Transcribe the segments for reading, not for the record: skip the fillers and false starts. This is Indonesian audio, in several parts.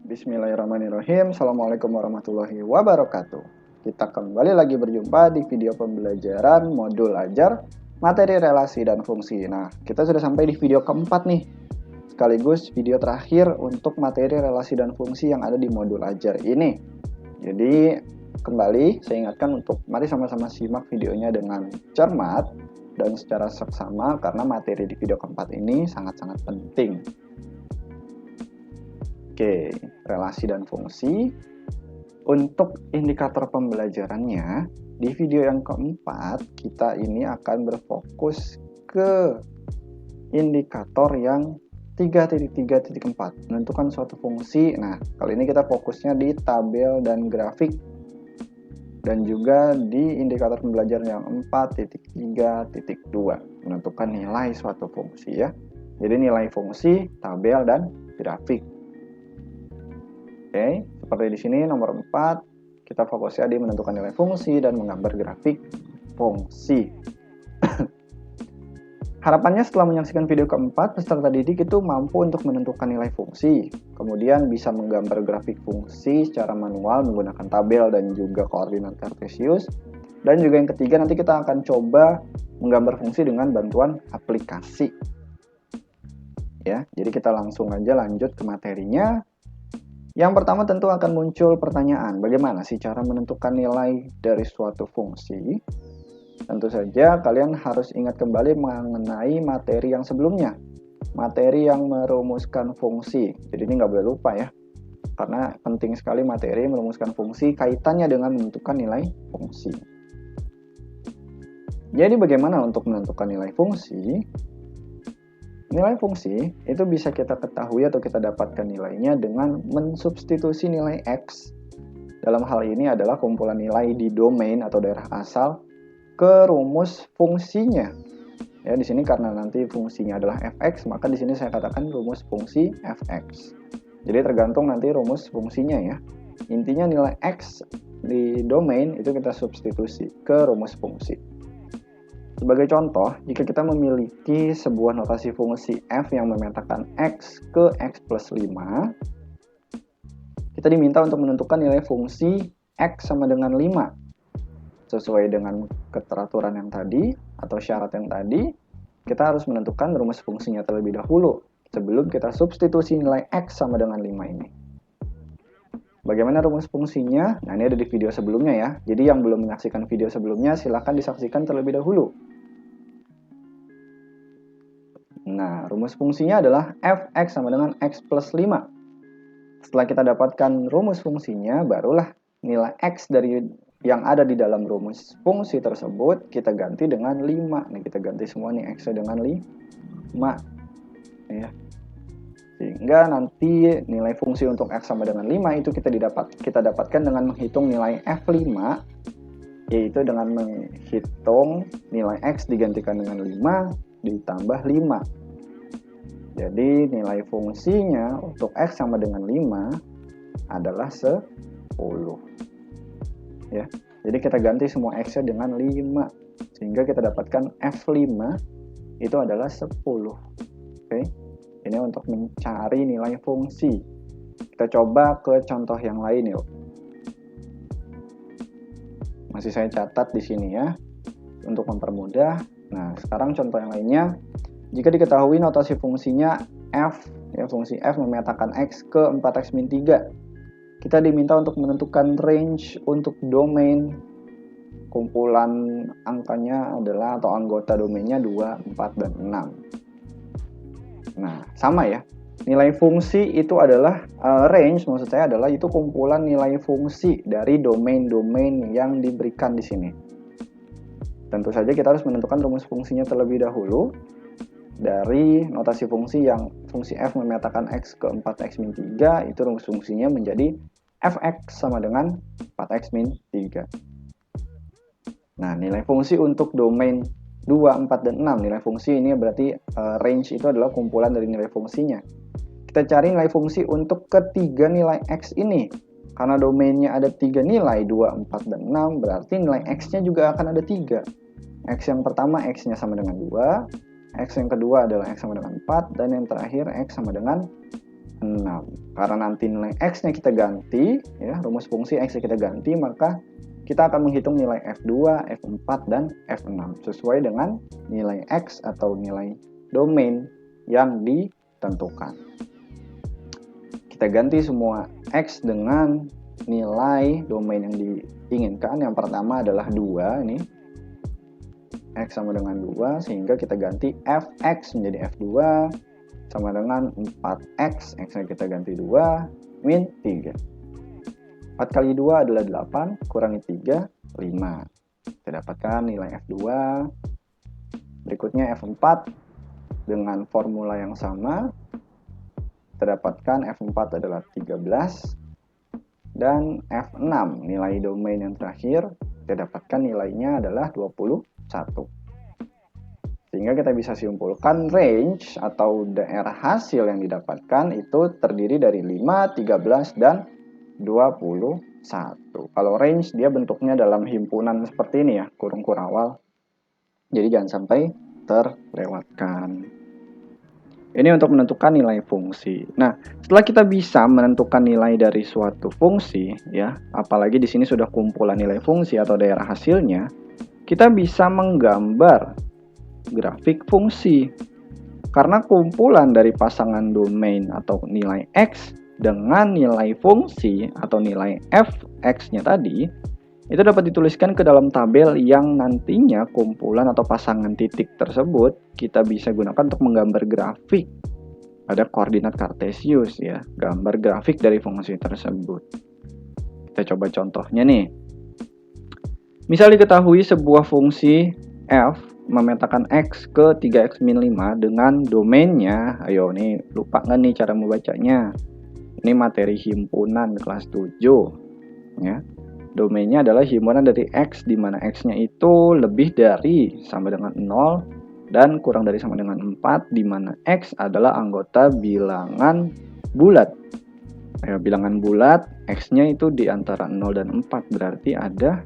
Bismillahirrahmanirrahim. Assalamualaikum warahmatullahi wabarakatuh. Kita kembali lagi berjumpa di video pembelajaran modul ajar materi relasi dan fungsi. Nah, kita sudah sampai di video keempat nih. Sekaligus video terakhir untuk materi relasi dan fungsi yang ada di modul ajar ini. Jadi, kembali saya ingatkan untuk mari sama-sama simak videonya dengan cermat dan secara seksama karena materi di video keempat ini sangat-sangat penting. Oke, relasi dan fungsi. Untuk indikator pembelajarannya, di video yang keempat, kita ini akan berfokus ke indikator yang 3.3.4, menentukan suatu fungsi. Nah, kali ini kita fokusnya di tabel dan grafik, dan juga di indikator pembelajaran yang 4.3.2, menentukan nilai suatu fungsi ya. Jadi nilai fungsi, tabel, dan grafik. Oke, seperti di sini nomor 4, kita fokusnya di menentukan nilai fungsi dan menggambar grafik fungsi. Harapannya setelah menyaksikan video keempat, peserta didik itu mampu untuk menentukan nilai fungsi, kemudian bisa menggambar grafik fungsi secara manual menggunakan tabel dan juga koordinat kartesius, dan juga yang ketiga nanti kita akan coba menggambar fungsi dengan bantuan aplikasi. Ya, jadi kita langsung aja lanjut ke materinya. Yang pertama tentu akan muncul pertanyaan, bagaimana sih cara menentukan nilai dari suatu fungsi? Tentu saja kalian harus ingat kembali mengenai materi yang sebelumnya, materi yang merumuskan fungsi. Jadi ini nggak boleh lupa ya, karena penting sekali materi merumuskan fungsi kaitannya dengan menentukan nilai fungsi. Jadi bagaimana untuk menentukan nilai fungsi? Nilai fungsi itu bisa kita ketahui atau kita dapatkan nilainya dengan mensubstitusi nilai X. Dalam hal ini adalah kumpulan nilai di domain atau daerah asal ke rumus fungsinya. Ya, di sini karena nanti fungsinya adalah fx, maka di sini saya katakan rumus fungsi fx. Jadi tergantung nanti rumus fungsinya ya. Intinya nilai X di domain itu kita substitusi ke rumus fungsi. Sebagai contoh, jika kita memiliki sebuah notasi fungsi f yang memetakan x ke x plus 5, kita diminta untuk menentukan nilai fungsi x sama dengan 5. Sesuai dengan keteraturan yang tadi, atau syarat yang tadi, kita harus menentukan rumus fungsinya terlebih dahulu, sebelum kita substitusi nilai x sama dengan 5 ini. Bagaimana rumus fungsinya? Nah, ini ada di video sebelumnya ya. Jadi yang belum menyaksikan video sebelumnya, silahkan disaksikan terlebih dahulu. Nah, rumus fungsinya adalah fx sama dengan x plus 5. Setelah kita dapatkan rumus fungsinya, barulah nilai x dari yang ada di dalam rumus fungsi tersebut kita ganti dengan 5. Nah, kita ganti semua nih x dengan 5. Ya. Sehingga nanti nilai fungsi untuk x sama dengan 5 itu kita dapatkan dengan menghitung nilai f5, yaitu dengan menghitung nilai x digantikan dengan 5 ditambah 5. Jadi nilai fungsinya untuk x sama dengan 5 adalah 10. Ya. Jadi kita ganti semua x-nya dengan 5 sehingga kita dapatkan f5 itu adalah 10. Oke. Ini untuk mencari nilai fungsi. Kita coba ke contoh yang lain yuk. Masih saya catat di sini ya untuk mempermudah. Nah, sekarang contoh yang lainnya. Jika diketahui notasi fungsinya f, ya fungsi f memetakan x ke 4x min 3. Kita diminta untuk menentukan range untuk domain. Kumpulan angkanya adalah atau anggota domainnya 2, 4, dan 6. Nah, sama ya. Nilai fungsi itu adalah range, maksud saya adalah itu kumpulan nilai fungsi dari domain-domain yang diberikan di sini. Tentu saja kita harus menentukan rumus fungsinya terlebih dahulu. Dari notasi fungsi yang fungsi f memetakan x ke 4x min 3, itu rumus fungsinya menjadi fx sama dengan 4x min 3. Nah, nilai fungsi untuk domain 2, 4, dan 6, nilai fungsi ini berarti range itu adalah kumpulan dari nilai fungsinya. Kita cari nilai fungsi untuk ketiga nilai x ini. Karena domainnya ada 3 nilai, 2, 4, dan 6, berarti nilai x-nya juga akan ada 3. X yang pertama x-nya sama dengan 2, X yang kedua adalah X sama dengan 4, dan yang terakhir X sama dengan 6. Karena nanti nilai X-nya kita ganti, ya, rumus fungsi X-nya kita ganti, maka kita akan menghitung nilai F2, F4, dan F6 sesuai dengan nilai X atau nilai domain yang ditentukan. Kita ganti semua X dengan nilai domain yang diinginkan. Yang pertama adalah 2, ini X sama dengan 2, sehingga kita ganti Fx menjadi F2 sama dengan 4X, X-nya kita ganti 2, min 3. 4 kali 2 adalah 8, kurangi 3, 5. Kita dapatkan nilai F2. Berikutnya F4 dengan formula yang sama. Kita dapatkan F4 adalah 13. Dan F6, nilai domain yang terakhir, kita dapatkan nilainya adalah 21. Sehingga kita bisa simpulkan range atau daerah hasil yang didapatkan itu terdiri dari 5, 13, dan 21. Kalau range dia bentuknya dalam himpunan seperti ini ya, kurung kurawal. Jadi jangan sampai terlewatkan. Ini untuk menentukan nilai fungsi. Nah, setelah kita bisa menentukan nilai dari suatu fungsi, ya, apalagi di sini sudah kumpulan nilai fungsi atau daerah hasilnya, kita bisa menggambar grafik fungsi. Karena kumpulan dari pasangan domain atau nilai X dengan nilai fungsi atau nilai Fx-nya tadi, itu dapat dituliskan ke dalam tabel yang nantinya kumpulan atau pasangan titik tersebut kita bisa gunakan untuk menggambar grafik. Ada koordinat kartesius ya, gambar grafik dari fungsi tersebut. Kita coba contohnya nih. Misal diketahui sebuah fungsi f memetakan x ke 3x min 5 dengan domainnya, ayo nih lupa nggak nih cara membacanya? Ini materi himpunan kelas 7 ya. Domainnya adalah himpunan dari X, di mana X-nya itu lebih dari sama dengan 0 dan kurang dari sama dengan 4, di mana X adalah anggota bilangan bulat. Ya, bilangan bulat, X-nya itu di antara 0 dan 4, berarti ada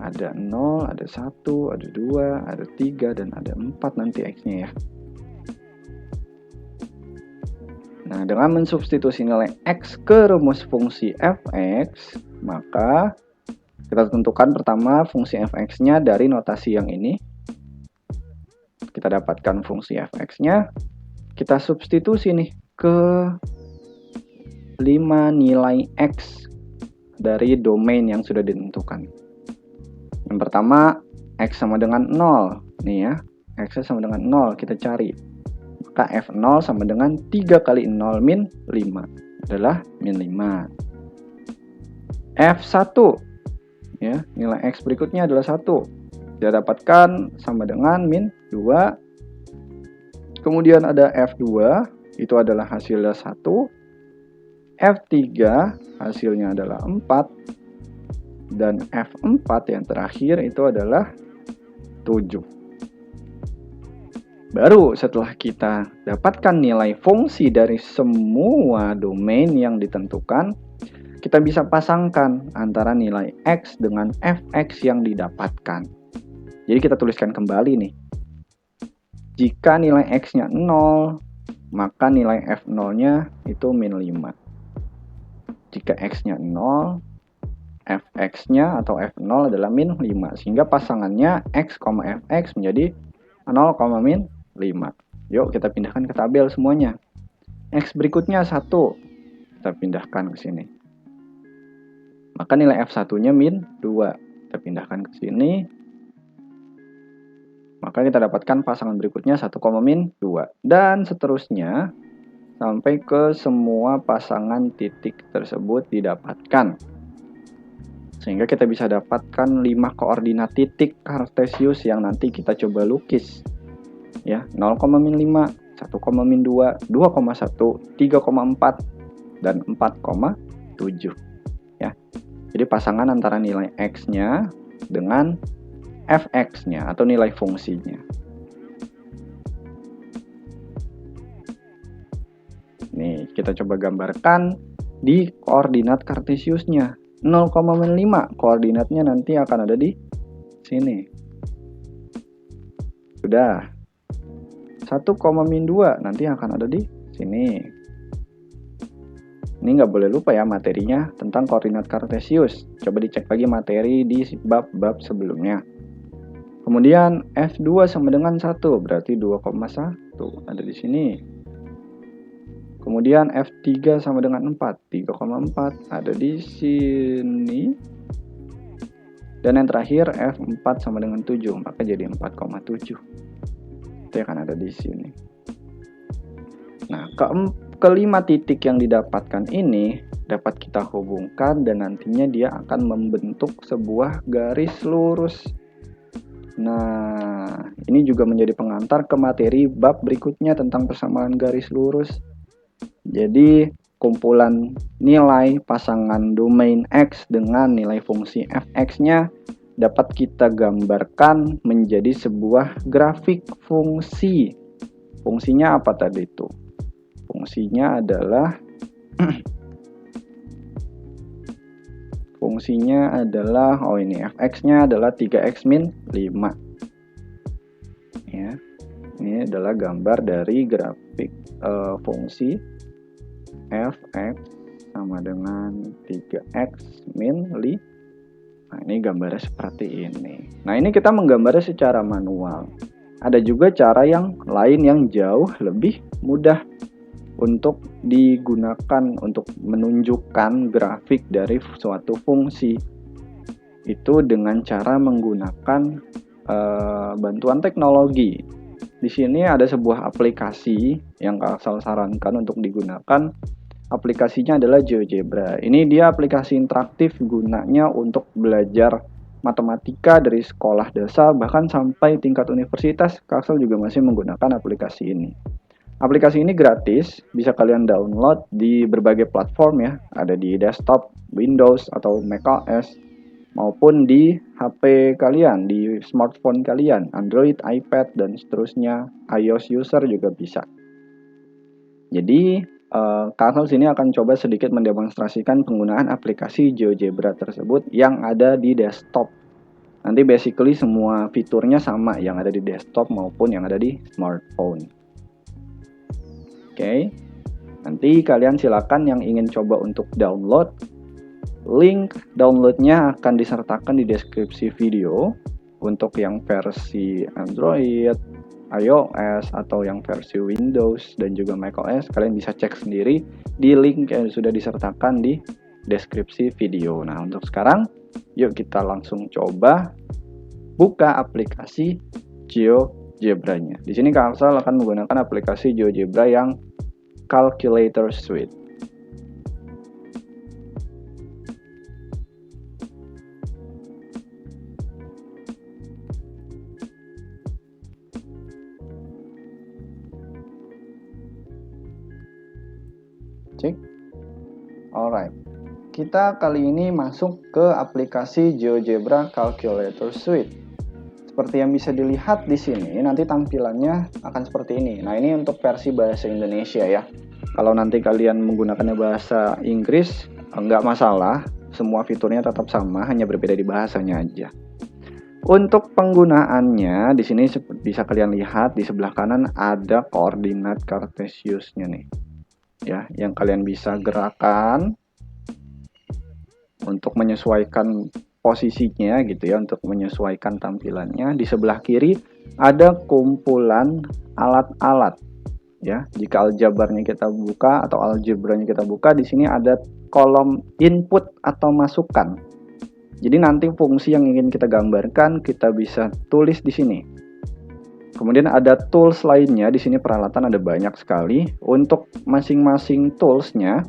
0, ada 1, ada 2, ada 3, dan ada 4 nanti X-nya ya. Nah, dengan mensubstitusi nilai X ke rumus fungsi Fx, maka kita tentukan pertama fungsi Fx-nya dari notasi yang ini. Kita dapatkan fungsi Fx-nya, kita substitusi nih ke 5 nilai X dari domain yang sudah ditentukan. Yang pertama, X sama dengan 0. Nih ya, X sama dengan 0, kita cari. Maka F0 sama dengan 3 kali 0 min 5 adalah min 5. F1 ya, nilai X berikutnya adalah 1. Kita dapatkan sama dengan min 2. Kemudian ada F2, itu adalah hasilnya 1. F3 hasilnya adalah 4. Dan F4 yang terakhir itu adalah 7. Baru setelah kita dapatkan nilai fungsi dari semua domain yang ditentukan, kita bisa pasangkan antara nilai X dengan Fx yang didapatkan. Jadi kita tuliskan kembali nih. Jika nilai X-nya 0, maka nilai F0-nya itu min 5. Jika X-nya 0, Fx-nya atau F0 adalah min 5. Sehingga pasangannya X, Fx menjadi 0, min 5. Yuk kita pindahkan ke tabel semuanya. X berikutnya 1. Kita pindahkan ke sini. Maka nilai F1-nya min 2. Kita pindahkan ke sini. Maka kita dapatkan pasangan berikutnya 1, min 2. Dan seterusnya sampai ke semua pasangan titik tersebut didapatkan. Sehingga kita bisa dapatkan 5 koordinat titik kartesius yang nanti kita coba lukis. Ya, 0, min 5, 1, min 2, 2,1, 3,4, dan 4,7. Ya. Jadi pasangan antara nilai X-nya dengan Fx-nya atau nilai fungsinya. Nih, kita coba gambarkan di koordinat kartesiusnya. 0, min 5, koordinatnya nanti akan ada di sini. Sudah. 1, min 2 nanti akan ada di sini. Ini nggak boleh lupa ya materinya tentang koordinat kartesius. Coba dicek lagi materi di bab-bab sebelumnya. Kemudian F2 sama dengan 1, berarti 2,1 ada di sini. Kemudian F3 sama dengan 4, 3,4 ada di sini. Dan yang terakhir F4 sama dengan 7, maka jadi 4,7. Itu akan ada di sini. Nah, kelima titik yang didapatkan ini dapat kita hubungkan dan nantinya dia akan membentuk sebuah garis lurus. Nah, ini juga menjadi pengantar ke materi bab berikutnya tentang persamaan garis lurus. Jadi, kumpulan nilai pasangan domain X dengan nilai fungsi fx-nya dapat kita gambarkan menjadi sebuah grafik fungsi. Fungsinya apa tadi itu? Fungsinya adalah oh ini fx-nya adalah 3x min 5. Ya. Ini adalah gambar dari grafik fungsi fx sama dengan 3x min 5. Nah, ini gambarnya seperti ini. Nah, ini kita menggambarnya secara manual. Ada juga cara yang lain yang jauh lebih mudah untuk digunakan untuk menunjukkan grafik dari suatu fungsi. Itu dengan cara menggunakan bantuan teknologi. Di sini ada sebuah aplikasi yang Kak sarankan untuk digunakan. Aplikasinya adalah GeoGebra. Ini dia aplikasi interaktif gunanya untuk belajar matematika dari sekolah dasar bahkan sampai tingkat universitas. Kak juga masih menggunakan aplikasi ini. Aplikasi ini gratis, bisa kalian download di berbagai platform ya. Ada di desktop, Windows atau macOS maupun di HP kalian, di smartphone kalian, Android, iPad dan seterusnya, iOS user juga bisa. Jadi Kak sini akan coba sedikit mendemonstrasikan penggunaan aplikasi GeoGebra tersebut yang ada di desktop. Nanti basically semua fiturnya sama yang ada di desktop maupun yang ada di smartphone. Oke. Nanti kalian silakan yang ingin coba untuk download. Link downloadnya akan disertakan di deskripsi video. Untuk yang versi Android, iOS atau yang versi Windows dan juga macOS, kalian bisa cek sendiri di link yang sudah disertakan di deskripsi video. Nah, untuk sekarang yuk kita langsung coba buka aplikasi GeoGebra-nya. Di sini Kak Arsal akan menggunakan aplikasi GeoGebra yang Calculator Suite. Cek. Alright. Kita kali ini masuk ke aplikasi GeoGebra Calculator Suite. Seperti yang bisa dilihat di sini, nanti tampilannya akan seperti ini. Nah, ini untuk versi bahasa Indonesia ya. Kalau nanti kalian menggunakannya bahasa Inggris, nggak masalah. Semua fiturnya tetap sama, hanya berbeda di bahasanya aja. Untuk penggunaannya, di sini bisa kalian lihat di sebelah kanan ada koordinat kartesiusnya nih. Ya, yang kalian bisa gerakan untuk menyesuaikan posisinya gitu ya, untuk menyesuaikan tampilannya. Di sebelah kiri ada kumpulan alat-alat ya. Jika aljabarnya kita buka atau algebranya kita buka, di sini ada kolom input atau masukan. Jadi nanti fungsi yang ingin kita gambarkan kita bisa tulis di sini. Kemudian ada tools lainnya, di sini peralatan ada banyak sekali. Untuk masing-masing toolsnya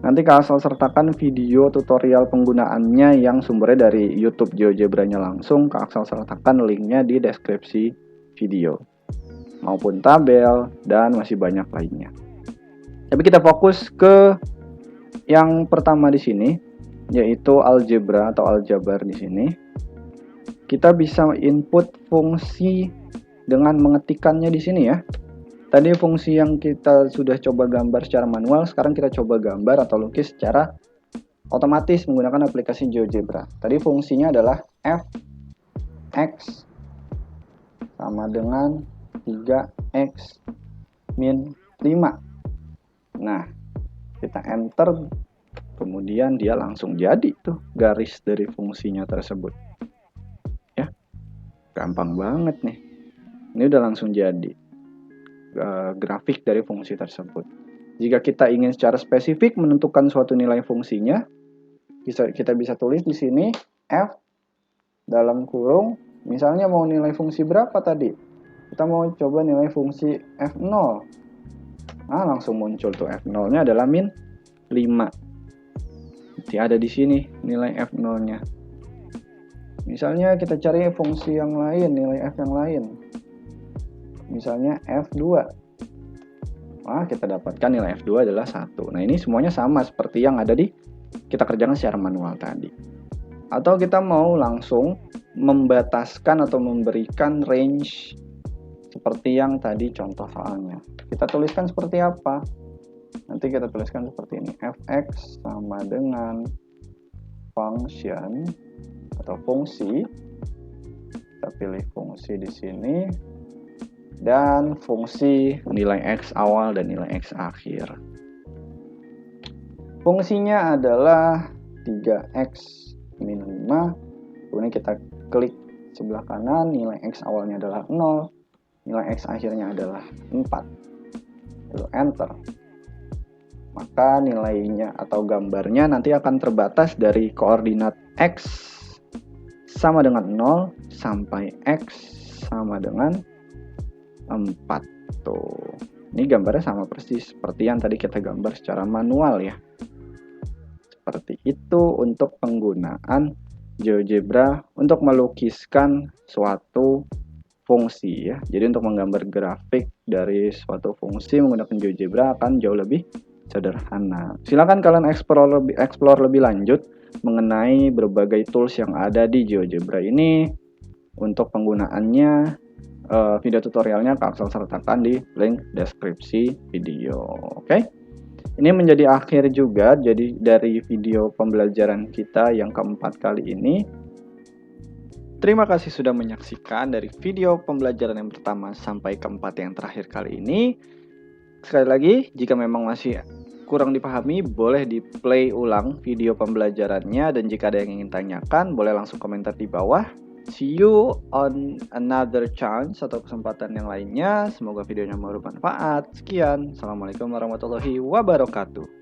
nanti Kak Asal sertakan video tutorial penggunaannya yang sumbernya dari YouTube GeoGebra-nya langsung. Kak Asal sertakan linknya di deskripsi video. Maupun tabel, dan masih banyak lainnya. Tapi kita fokus ke yang pertama di sini, yaitu algebra atau aljabar di sini. Kita bisa input fungsi dengan mengetikkannya di sini ya. Tadi fungsi yang kita sudah coba gambar secara manual, sekarang kita coba gambar atau lukis secara otomatis menggunakan aplikasi GeoGebra. Tadi fungsinya adalah fx sama dengan 3x min 5. Nah, Kita enter, kemudian dia langsung jadi tuh garis dari fungsinya tersebut. Ya, gampang banget nih. Ini udah langsung jadi grafik dari fungsi tersebut. Jika kita ingin secara spesifik menentukan suatu nilai fungsinya, kita bisa tulis di sini f dalam kurung, misalnya mau nilai fungsi berapa tadi? Kita mau coba nilai fungsi f0. Nah, langsung muncul tuh f0-nya adalah min 5. Nanti ada di sini nilai f0-nya. Misalnya kita cari fungsi yang lain, nilai f yang lain. Misalnya f2. Nah, kita dapatkan nilai f2 adalah 1. Nah, ini semuanya sama seperti yang ada di kita kerjakan secara manual tadi. Atau kita mau langsung membataskan atau memberikan range seperti yang tadi contoh soalnya. Kita tuliskan seperti apa? Nanti kita tuliskan seperti ini. Fx sama dengan function atau fungsi. Kita pilih fungsi di sini. Dan fungsi nilai x awal dan nilai x akhir. Fungsinya adalah 3x min 5. Kemudian kita klik sebelah kanan, nilai x awalnya adalah 0, nilai x akhirnya adalah 4. Lalu enter. Maka nilainya atau gambarnya nanti akan terbatas dari koordinat x sama dengan 0 sampai x sama dengan 4 tuh. Ini gambarnya sama persis seperti yang tadi kita gambar secara manual ya. Seperti itu untuk penggunaan GeoGebra untuk melukiskan suatu fungsi ya. Jadi untuk menggambar grafik dari suatu fungsi menggunakan GeoGebra akan jauh lebih sederhana. Silakan kalian explore lebih lanjut mengenai berbagai tools yang ada di GeoGebra ini. Untuk penggunaannya video tutorialnya Kak sertakan di link deskripsi video. Oke. Ini menjadi akhir juga jadi dari video pembelajaran kita yang keempat kali ini. Terima kasih sudah menyaksikan dari video pembelajaran yang pertama sampai keempat yang terakhir kali ini. Sekali lagi, jika memang masih kurang dipahami, boleh di play ulang video pembelajarannya, dan jika ada yang ingin tanyakan, boleh langsung komentar di bawah. See you on another chance atau kesempatan yang lainnya. Semoga videonya bermanfaat. Sekian. Assalamualaikum warahmatullahi wabarakatuh.